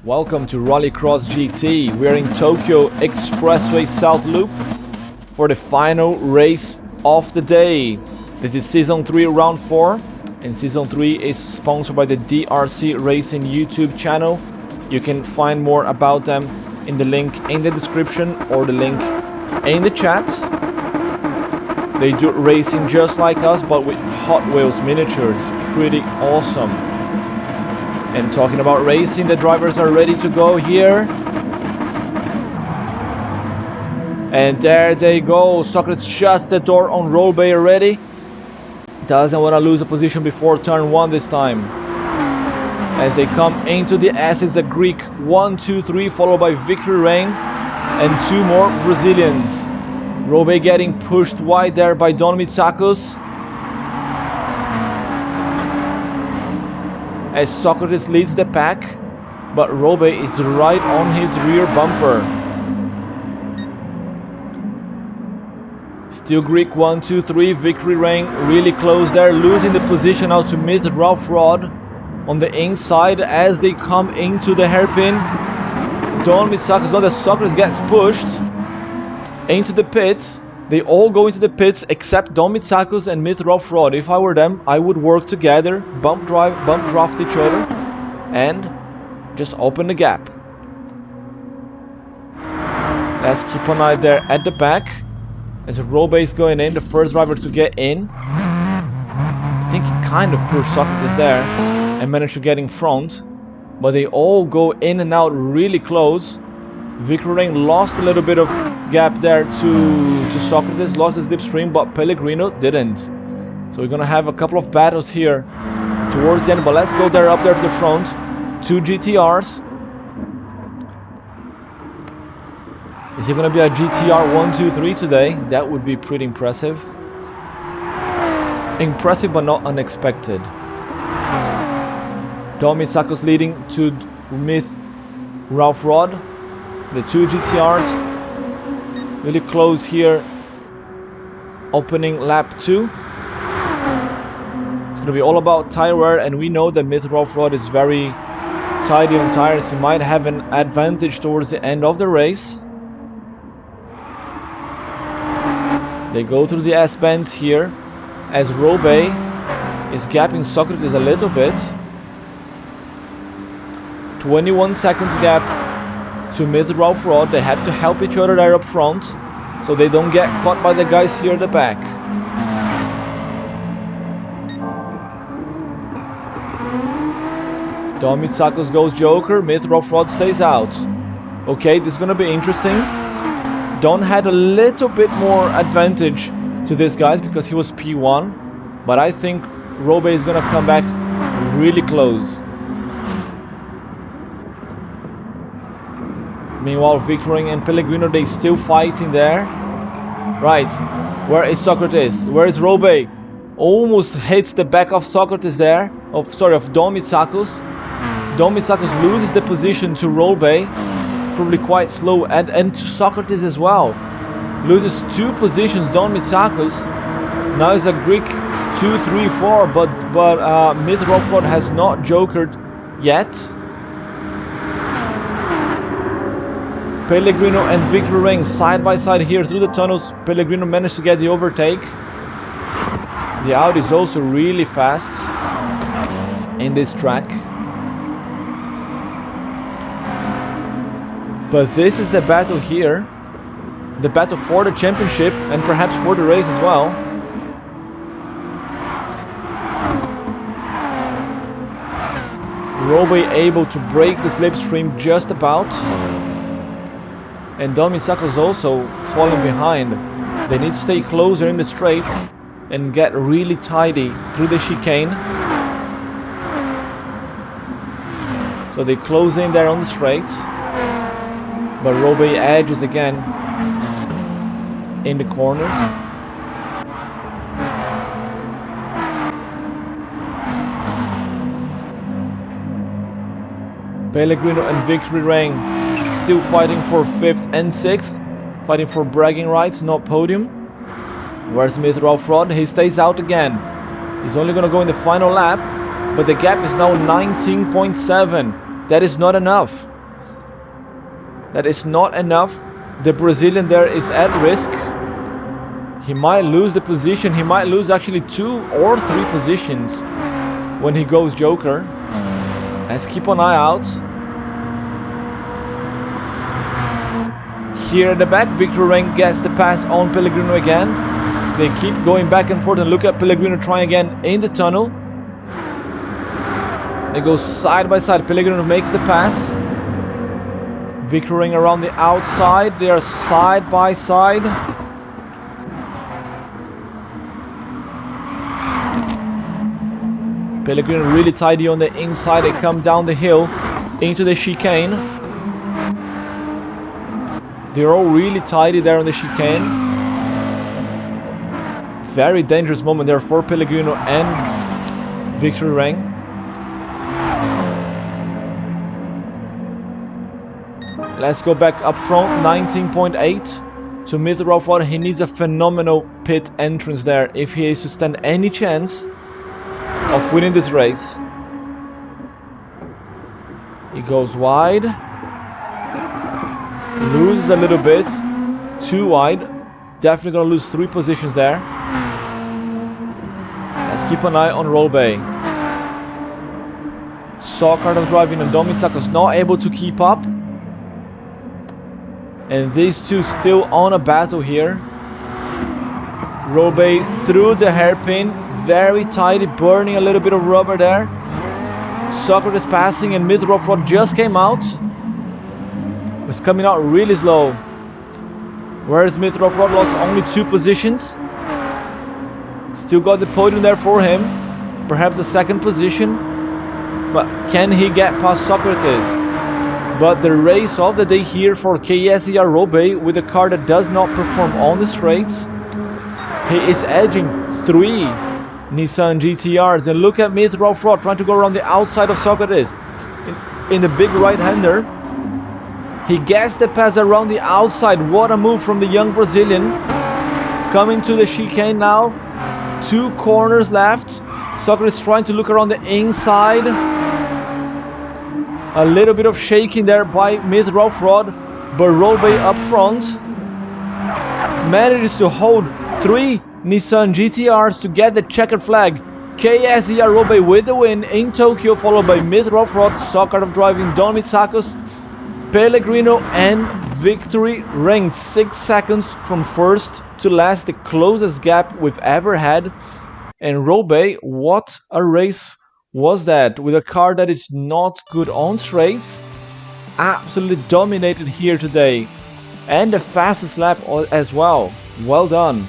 Welcome to Rallycross GT. We're in Tokyo Expressway South Loop for the final race of the day. This is Season 3 Round 4, and Season 3 is sponsored by the DRC Racing YouTube channel. You can find more about them in the link in the description or the link in the chat. They do racing just like us, but with Hot Wheels miniatures. Pretty awesome. And talking about racing, the drivers are ready to go here. And there they go. Socrates shuts the door on Rollbay already. Doesn't want to lose a position before turn 1 this time. As they come into the S, it's a Greek 1, 2, 3, followed by Victory Rain and 2 more Brazilians. Rollbay getting pushed wide there by Don Mitsakos. As Socrates leads the pack, but Rollbay is right on his rear bumper. Still Greek 1, 2, 3, Victory Rain really close there, losing the position out to Myth Ralph Rod on the inside as they come into the hairpin. Don Mitsakos, not as Socrates gets pushed into the pits. They all go into the pits except Don Mitsakos and Myth Ralph Rod. If I were them, I would work together, bump draft each other, and just open the gap. Let's keep an eye there at the back. As Rollbay is going in, the first driver to get in. I think he kind of pushed Socrates there and managed to get in front. But they all go in and out really close. Victory Rain lost a little bit of gap there to Socrates, lost his slipstream, but Pellegrino didn't. So we're gonna have a couple of battles here towards the end, but let's go there up there to the front. 2 GTRs. Is it gonna be a GTR 1, 2, 3 today? That would be pretty impressive. Impressive but not unexpected. Don Mitsakos leading to Myth Ralph Rod. The 2 GTRs really close here, opening lap 2. It's going to be all about tire wear, and we know that Myth Ralph Rod is very tidy on tires. He might have an advantage towards the end of the race. They go through the S-bends here as Rollbay is gapping Socrates a little bit. 21 seconds gap to Myth Ralph Rod. They have to help each other there up front so they don't get caught by the guys here at the back. Don Mitsakos goes Joker, Myth Ralph Rod stays out. Okay, this is gonna be interesting. Don had a little bit more advantage to these guys because he was P1, but I think Rollbay is gonna come back really close. Meanwhile, Victory and Pellegrino, they still fighting there. Right, where is Socrates? Where is Rollbay? Almost hits the back of Socrates there. Of Don Mitsakos. Don Mitsakos loses the position to Rollbay. Probably quite slow, and to Socrates as well. Loses 2 positions, Don Mitsakos. Now it's a Greek 2, 3, 4, but Myth Ralph Rod has not jokered yet. Pellegrino and Victory Rain side by side here through the tunnels. Pellegrino managed to get the overtake. The Audi is also really fast in this track. But this is the battle here. The battle for the championship and perhaps for the race as well. Rollbay able to break the slipstream just about. And Don Mitsakos also falling behind. They need to stay closer in the straight and get really tidy through the chicane. So they close in there on the straight. But Rollbay edges again in the corners. Pellegrino and Victory Rain still fighting for 5th and 6th, fighting for bragging rights, not podium. Where's Myth Ralph Rod? He stays out again. He's only going to go in the final lap, but the gap is now 19.7. That is not enough. That is not enough. The Brazilian there is at risk. He might lose the position. He might lose actually 2 or 3 positions when he goes Joker. Let's keep an eye out. Here at the back, Victor Rank gets the pass on Pellegrino again. They keep going back and forth, and look at Pellegrino trying again in the tunnel. They go side by side. Pellegrino makes the pass. Victor Rank around the outside. They are side by side. Pellegrino really tidy on the inside. They come down the hill into the chicane. They're all really tidy there on the chicane. Very dangerous moment there for Pellegrino and Victor Rank. Let's go back up front. 19.8 to Mitroff. He needs a phenomenal pit entrance there if he is to stand any chance of winning this race. He goes wide, loses a little bit, too wide, definitely gonna lose 3 positions there. Let's keep an eye on Roll Bay. Soccer driving and Domitsakos not able to keep up, and these two still on a battle here. Roll Bay through the hairpin, very tidy, burning a little bit of rubber there. Socrates passing, and Mitroff just came out. Was coming out really slow. Whereas Mitroff lost only 2 positions. Still got the podium there for him. Perhaps a 2nd position. But can he get past Socrates? But the race of the day here for KSER Roll Bay with a car that does not perform on the straights. He is edging 3 Nissan GTRs, and look at Mitroff trying to go around the outside of Socrates in the big right-hander. He gets the pass around the outside. What a move from the young Brazilian. Coming to the chicane now. 2 corners left. Socrates trying to look around the inside. A little bit of shaking there by Mitroff, but Roll Bay up front manages to hold 3 Nissan GTRs to get the checkered flag. KSER Roll Bay with the win in Tokyo, followed by Mitroff, Soccer driving, Domitsakos, Pellegrino and Victory Rank. 6 seconds from first to last, the closest gap we've ever had. And Roll Bay, what a race was that, with a car that is not good on straights. Absolutely dominated here today, and the fastest lap as well. Well done.